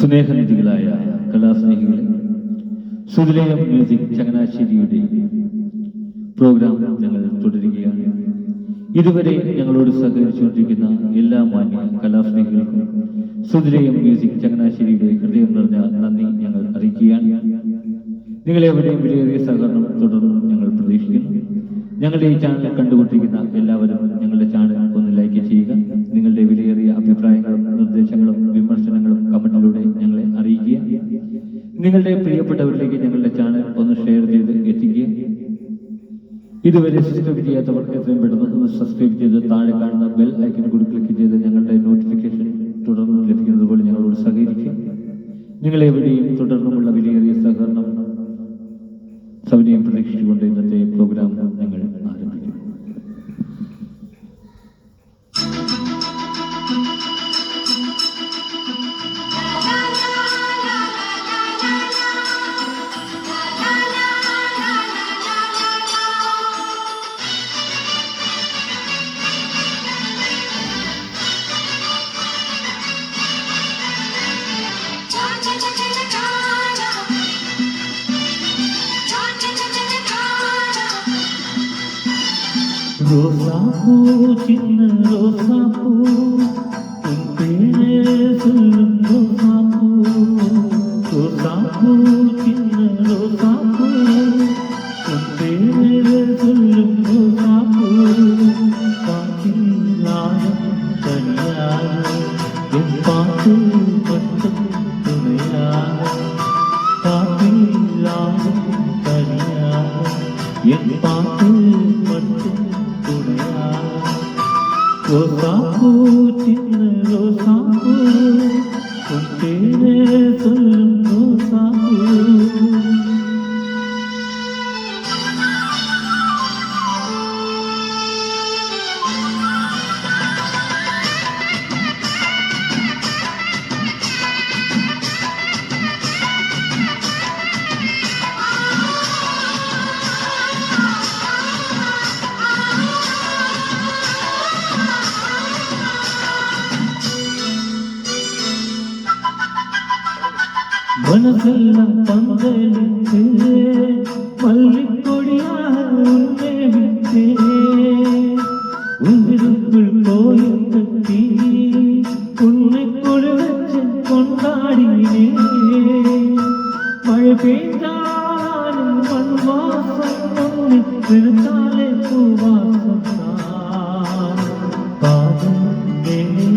സ്നേഹനിധികളായ കലാസ്നേഹികളെ, സുതിലയം music ചങ്ങനാശ്ശേരിയുടെ programme ഞങ്ങൾ തുടരുകയാണ്. ഇതുവരെ ഞങ്ങളോട് സഹകരിച്ചുകൊണ്ടിരിക്കുന്ന എല്ലാ മാന്യ കലാസ്നേഹികൾക്കും സുതിലയം മ്യൂസിക് ചങ്ങനാശ്ശേരിയുടെ ഹൃദയം നിറഞ്ഞ നന്ദി ഞങ്ങൾ അറിയിക്കുകയാണ്. നിങ്ങളെവരെയും വിലയേറിയ സഹകരണം തുടർന്നും ഞങ്ങൾ പ്രതീക്ഷിക്കുന്നു. ഞങ്ങളുടെ ഈ ചാനൽ കണ്ടുകൊണ്ടിരിക്കുന്ന എല്ലാവരും ഞങ്ങളുടെ ചാനൽ ഒന്ന് ലൈക്ക് ചെയ്യുക. നിങ്ങളുടെ വിലയേറിയ അഭിപ്രായങ്ങളും നിർദ്ദേശങ്ങളും വിമർശനങ്ങളും കമന്റിലൂടെ ഞങ്ങളെ അറിയിക്കുക. നിങ്ങളുടെ പ്രിയപ്പെട്ടവരിലേക്ക് ഞങ്ങളുടെ ചാനൽ ഒന്ന് ഷെയർ ചെയ്ത് എത്തിക്കുക. ഇതുവരെ സബ്സ്ക്രൈബ് ചെയ്യാത്തവർ എത്രയും പെട്ടെന്ന് ഒന്ന് സബ്സ്ക്രൈബ് ചെയ്ത് താഴെ കാണുന്ന ബെൽ ഐക്കൺ കൂടി ക്ലിക്ക് ചെയ്ത് ഞങ്ങളുടെ നോട്ടിഫിക്കേഷൻ തുടർന്ന് ലഭിക്കുന്നത് പോലെ ഞങ്ങളോട് സഹകരിക്കുക. നിങ്ങളെവിടെയും തുടർന്നുമുള്ള വിലയേറിയ സഹകരണം സൗകര്യം പ്രതീക്ഷിച്ചുകൊണ്ട് ഇന്നത്തെ പ്രോഗ്രാം ഞങ്ങൾ ആരംഭിക്കും. ரோசாப்பூ சின்ன ரோசாப்பூ உன் பேரே சொல்லும் ரோசாப்பூ. ரோசாப்பூ சின்ன ரோசாப்பூ உன் பேரே சொல்லும் ரோசாப்பூ. காற்றில் நானும் தனியாக என் பாட்டு மட்டும் துணையாக. காற்றில் நானும் தனியாக என் பாட்டு மட்டும் ரோசாப்பூ சின்ன ரோசாப்பூ உன் பேரே சொல்லும் ரோசாப்பூ. மனசெல்லாம் பந்தலிட்டு மல்லிக்கொடியாக உன்னை விட்டே. உயிருக்குள் கோயில் கட்டி உன்னை கொடு வச்சு கொண்டாடினே. மழை பெய்தாலும் மண் வாசம் உன்னை நிறுத்தாலே பூவாசம் தான். பாதம் மேலே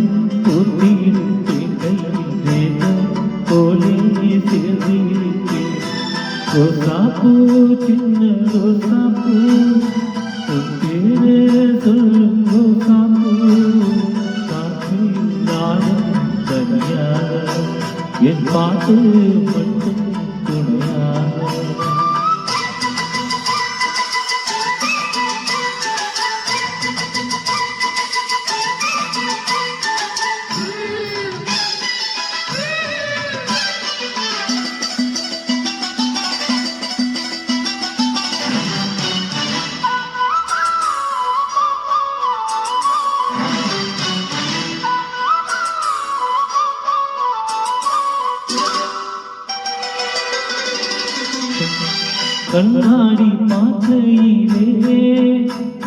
பூத்திருப்பேன் கையில் போலே ரோசாப்பூ சின்ன ரோசாப்பூ உன் பேரே சொல்லும் ரோசாப்பூ. காற்றில் நானும் தனியாக என் பாட்டு மட்டும் துணையாக. கண்ணாடி பார்க்கையிலே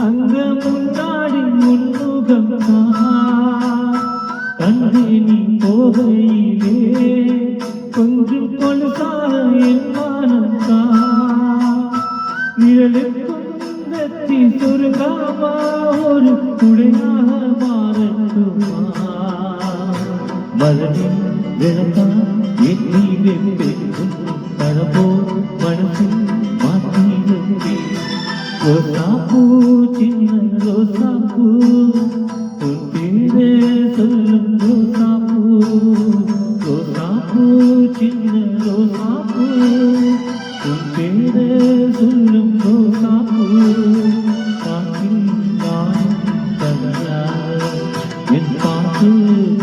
அங்க முன்னாடி முன்முகம் கண்ணே நீ போகையிலே கொஞ்சம் கொலுசாக என் மானந்தா. நிழலுக்கும் நெத்தி சுருங்காமா ஒரு குடையாக மாறட்டுமா. மலரின் விளக்கா எண்ணி வெப்பேன் பழப்போ மனசில் ரோசாப்பூ சின்ன ரோசாப்பூ உன் பேரே சொல்லும் ரோசாப்பூ. ரோசாப்பூ சின்ன ரோசாப்பூ உன் பேரே சொல்லும் ரோசாப்பூ. காற்றில் நானும் தனியாக என் பாட்டு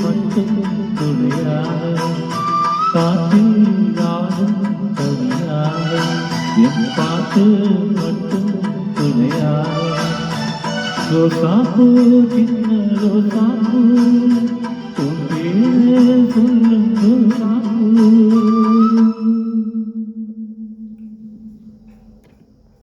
மட்டும் துணையாக. காற்றில் நானும் தனியாக என் பாட்டு மட்டும் துணையாக. ரோசாப்பூ சின்ன ரோசாப்பூ உன் பேரே சொல்லும்